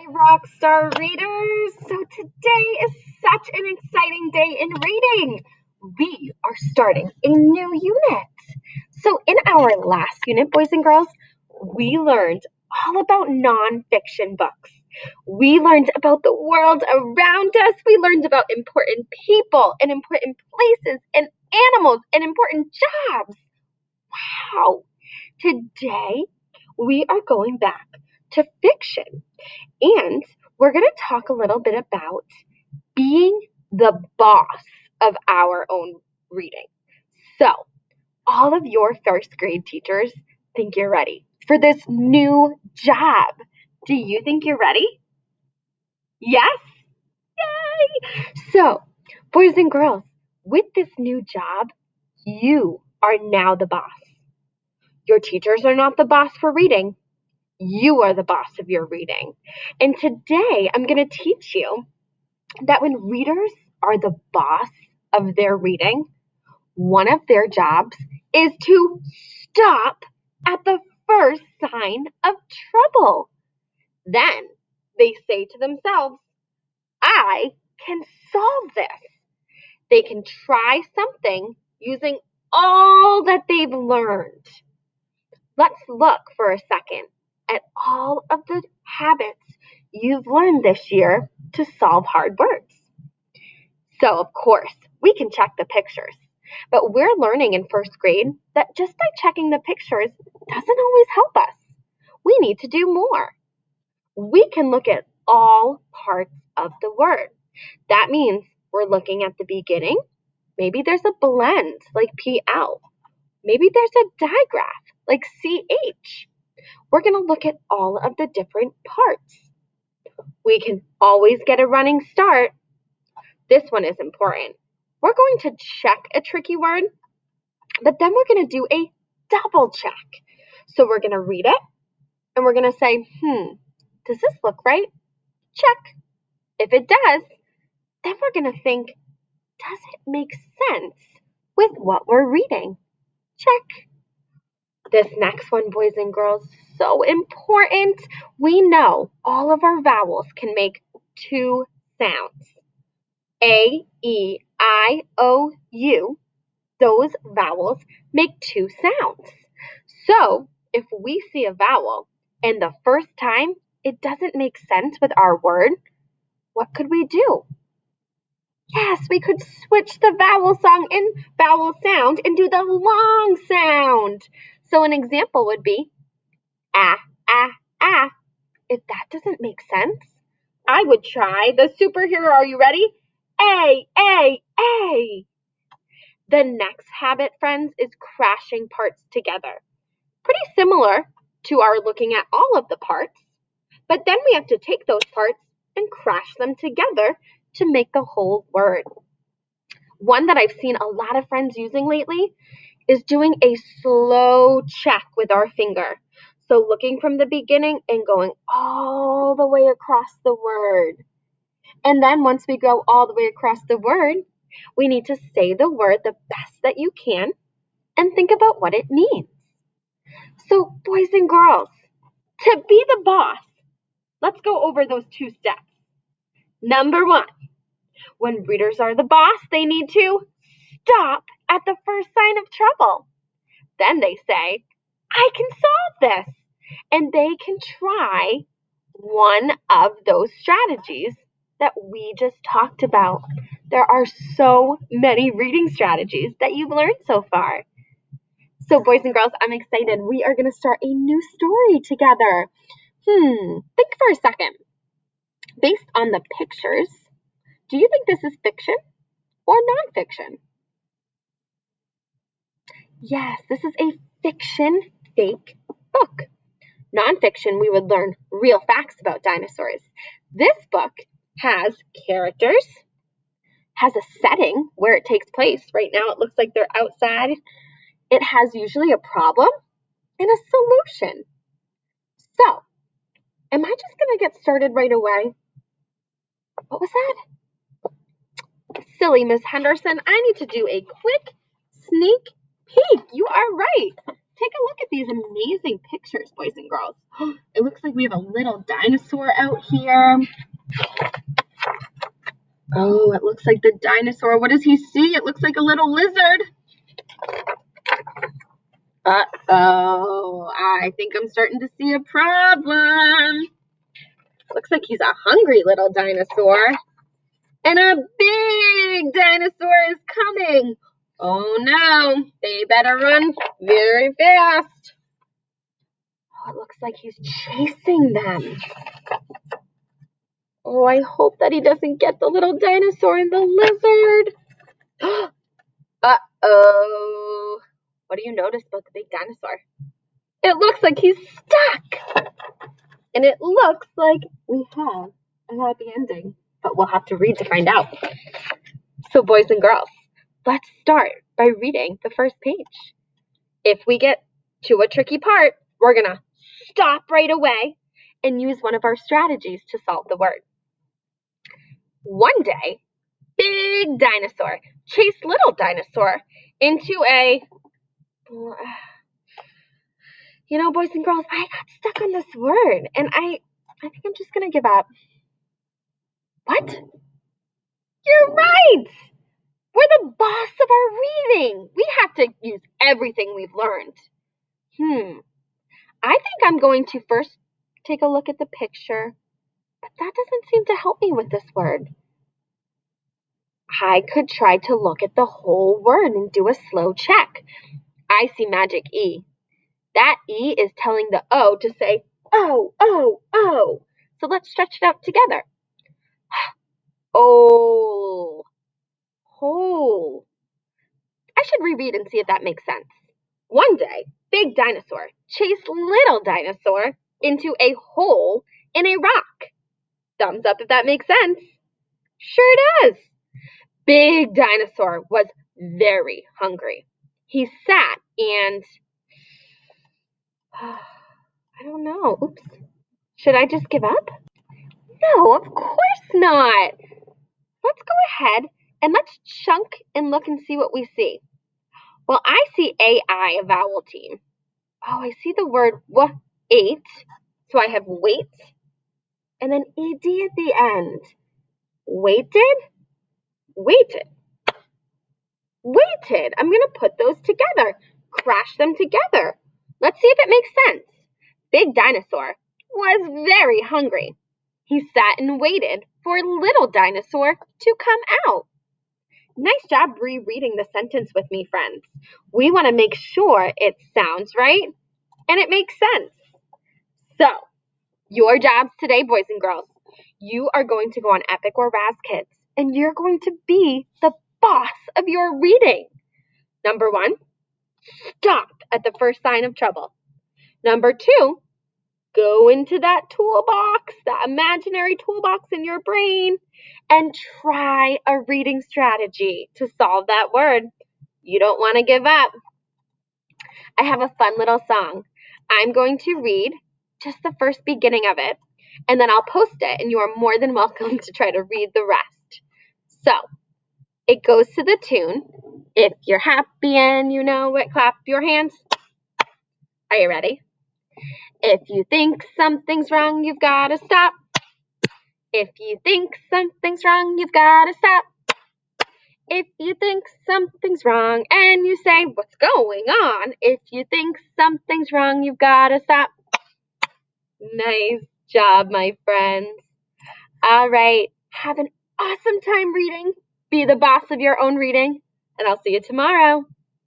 Rockstar readers! So today is such an exciting day in reading. We are starting a new unit. So in our last unit, boys and girls, we learned all about nonfiction books. We learned about the world around us. We learned about important people and important places and animals and important jobs. Wow! Today we are going back to fiction. And we're going to talk a little bit about being the boss of our own reading. So, all of your first grade teachers think you're ready for this new job. Do you think you're ready? Yes? Yay! So, boys and girls, with this new job, you are now the boss. Your teachers are not the boss for reading. You are the boss of your reading. And today I'm going to teach you that when readers are the boss of their reading, one of their jobs is to stop at the first sign of trouble. Then they say to themselves, I can solve this. They can try something using all that they've learned. Let's look for a second at all of the habits you've learned this year to solve hard words. So, of course, we can check the pictures, but we're learning in first grade that just by checking the pictures doesn't always help us. We need to do more. We can look at all parts of the word. That means we're looking at the beginning. Maybe there's a blend like PL. Maybe there's a digraph like CH. We're going to look at all of the different parts. We can always get a running start. This one is important. We're going to check a tricky word, but then we're going to do a double check. So we're going to read it, and we're going to say, does this look right? Check. If it does, then we're going to think, does it make sense with what we're reading? Check. This next one, boys and girls, so important. We know all of our vowels can make two sounds. A, E, I, O, U. Those vowels make two sounds. So if we see a vowel and the first time it doesn't make sense with our word, what could we do? Yes, we could switch the vowel sound and do the long sound. So an example would be ah, ah, ah. If that doesn't make sense, I would try the superhero. Are you ready? A, A, A. The next habit, friends, is crashing parts together. Pretty similar to our looking at all of the parts, but then we have to take those parts and crash them together to make the whole word. One that I've seen a lot of friends using lately is doing a slow check with our finger. So looking from the beginning and going all the way across the word. And then once we go all the way across the word, we need to say the word the best that you can and think about what it means. So, boys and girls, to be the boss, let's go over those two steps. Number one, when readers are the boss, they need to stop at the first sign of trouble. Then they say, I can solve this. And they can try one of those strategies that we just talked about. There are so many reading strategies that you've learned so far. So, boys and girls, I'm excited. We are going to start a new story together. Think for a second. Based on the pictures, do you think this is fiction or nonfiction? Yes, this is a fiction fake book. Nonfiction, we would learn real facts about dinosaurs. This book has characters, has a setting where it takes place. Right now it looks like they're outside. It has usually a problem and a solution. So, am I just going to get started right away? What was that? Silly Miss Henderson, I need to do a quick sneak peek. You are right. take a look at these amazing pictures, boys and girls. It looks like we have a little dinosaur out here. Oh, it looks like the dinosaur. What does he see? It looks like a little lizard. Uh-oh, I think I'm starting to see a problem. Looks like he's a hungry little dinosaur. And a big dinosaur is coming. Oh no, they better run very fast. Oh, it looks like he's chasing them. Oh, I hope that he doesn't get the little dinosaur and the lizard. Uh-oh. What do you notice about the big dinosaur? It looks like he's stuck. And it looks like we have a happy ending. But we'll have to read to find out. So boys and girls, let's start by reading the first page. If we get to a tricky part, we're going to stop right away and use one of our strategies to solve the word. One day, big dinosaur chased little dinosaur into a... You know, boys and girls, I got stuck on this word, and I think I'm just going to give up. What? You're right! We're the boss of our reading. We have to use everything we've learned. I think I'm going to first take a look at the picture, but that doesn't seem to help me with this word. I could try to look at the whole word and do a slow check. I see magic E. That E is telling the O to say, oh, oh, oh. So let's stretch it out together. Oh, whole. I should reread and see if that makes sense. One day, big dinosaur chased little dinosaur into a hole in a rock. Thumbs up if that makes sense. Sure does. Big dinosaur was very hungry. He sat and... I don't know. Oops. Should I just give up? No, of course not. Let's go ahead and let's chunk and look and see what we see. Well, I see AI, a vowel team. Oh, I see the word ate. So I have wait and then ed at the end. Waited, waited, waited. I'm going to put those together, crash them together. Let's see if it makes sense. Big dinosaur was very hungry. He sat and waited for little dinosaur to come out. Nice job rereading the sentence with me, friends. We want to make sure it sounds right and it makes sense. So, your jobs today, boys and girls, you are going to go on Epic or Raz Kids, and you're going to be the boss of your reading. Number 1, stop at the first sign of trouble. Number 2, go into that toolbox, that imaginary toolbox in your brain, and try a reading strategy to solve that word. You don't want to give up. I have a fun little song. I'm going to read just the first beginning of it, and then I'll post it, and you are more than welcome to try to read the rest. So, it goes to the tune, if you're happy and you know it, clap your hands. Are you ready? If you think something's wrong, you've got to stop. If you think something's wrong, you've got to stop. If you think something's wrong and you say, what's going on? If you think something's wrong, you've got to stop. Nice job, my friends. All right, have an awesome time reading. Be the boss of your own reading, and I'll see you tomorrow.